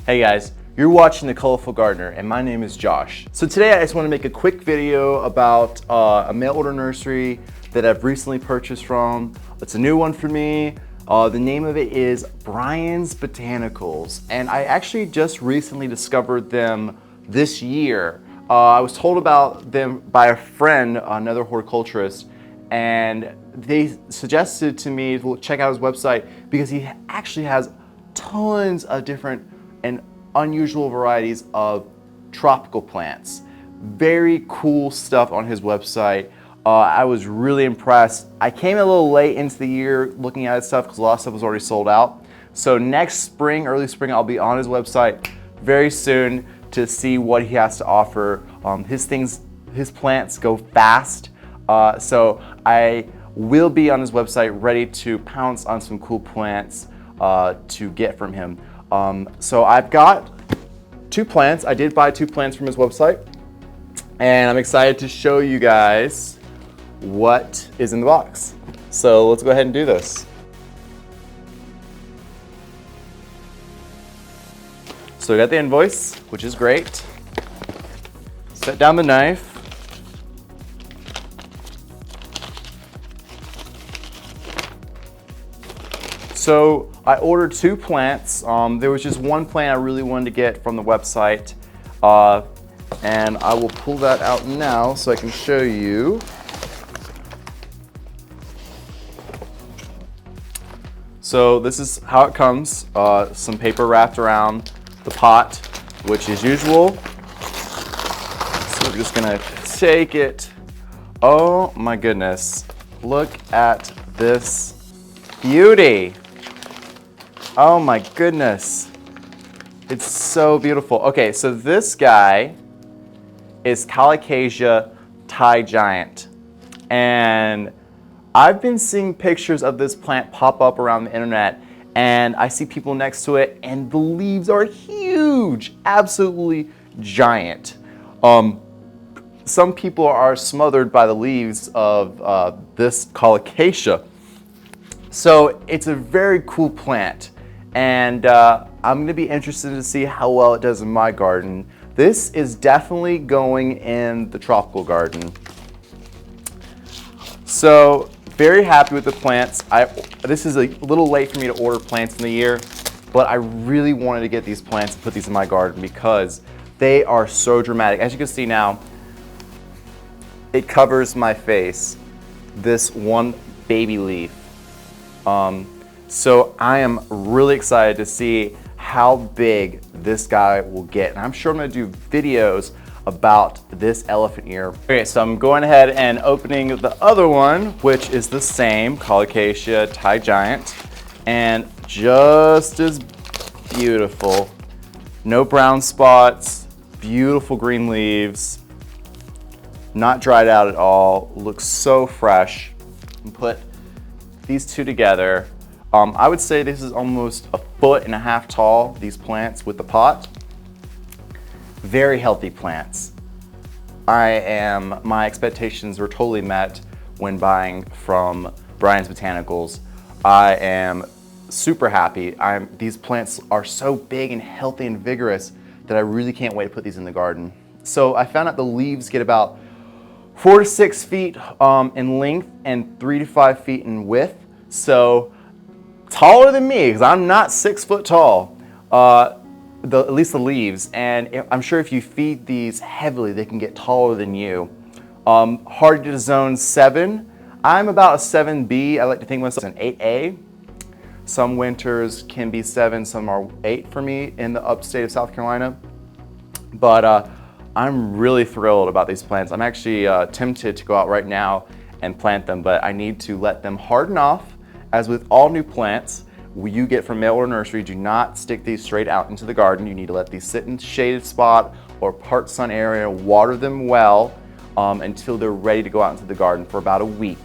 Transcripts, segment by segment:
Hey guys, you're watching The Colorful Gardener and my name is Josh. So today I just want to make a quick video about a mail order nursery that I've recently purchased from. It's a new one for me. The name of it is Brian's Botanicals, and I actually just recently discovered them this year. I was told about them by a friend, another horticulturist, and they suggested to me to check out his website because he actually has tons of different and unusual varieties of tropical plants. Very cool stuff on his website. I was really impressed. I came a little late into the year looking at his stuff because a lot of stuff was already sold out. So next spring, early spring, I'll be on his website very soon to see what he has to offer. His plants go fast. So I will be on his website ready to pounce on some cool plants to get from him. So I've got 2 plants. I did buy 2 plants from his website, and I'm excited to show you guys what is in the box. So let's go ahead and do this. So we got the invoice, which is great. Set down the knife. So I ordered 2 plants. There was just one plant I really wanted to get from the website. And I will pull that out now so I can show you. So this is how it comes. Some paper wrapped around the pot, which is usual. So we're just gonna take it. Oh my goodness. Look at this beauty. Oh my goodness. It's so beautiful. Okay, so this guy is Colocasia Thai Giant. And I've been seeing pictures of this plant pop up around the internet, and I see people next to it, and the leaves are huge, absolutely giant. Some people are smothered by the leaves of this Colocasia. So it's a very cool plant, and I'm gonna be interested to see how well it does in my garden. This is definitely going in the tropical garden. So very happy with the plants. This is a little late for me to order plants in the year, but I really wanted to get these plants and put these in my garden because they are so dramatic. As you can see now, it covers my face, this one baby leaf. So I am really excited to see how big this guy will get. And I'm sure I'm gonna do videos about this elephant ear. Okay, so I'm going ahead and opening the other one, which is the same Colocasia Thai Giant, and just as beautiful. No brown spots, beautiful green leaves, not dried out at all, looks so fresh. And put these 2 together. I would say this is almost 1.5 feet tall, these plants with the pot. Very healthy plants. My expectations were totally met when buying from Brian's Botanicals. I am super happy. These plants are so big and healthy and vigorous that I really can't wait to put these in the garden. So I found out the leaves get about 4 to 6 feet in length and 3 to 5 feet in width. So taller than me, because I'm not 6 foot tall. At least the leaves, and I'm sure if you feed these heavily, they can get taller than you. Hard to zone 7. I'm about a 7B. I like to think of myself as an 8A. Some winters can be 7, some are 8 for me in the upstate of South Carolina. But I'm really thrilled about these plants. I'm actually tempted to go out right now and plant them, but I need to let them harden off. As with all new plants you get from mail order nursery, do not stick these straight out into the garden. You need to let these sit in shaded spot or part sun area, water them well until they're ready to go out into the garden for about a week.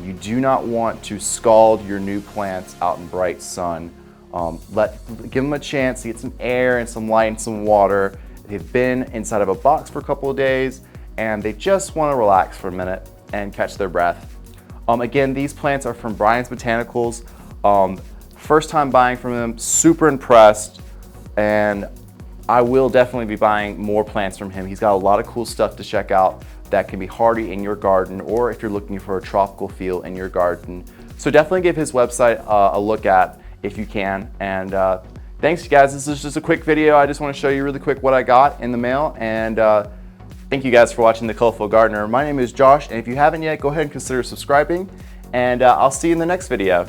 You do not want to scald your new plants out in bright sun. Give them a chance to get some air and some light and some water. They've been inside of a box for a couple of days and they just want to relax for a minute and catch their breath. Again, these plants are from Brian's Botanicals. First time buying from them, super impressed. and I will definitely be buying more plants from him. He's got a lot of cool stuff to check out that can be hardy in your garden, or if you're looking for a tropical feel in your garden. So definitely give his website a look at if you can. And thanks, you guys. This is just a quick video. I just want to show you really quick what I got in the mail. And thank you guys for watching The Colorful Gardener. My name is Josh, and if you haven't yet, go ahead and consider subscribing. And I'll see you in the next video.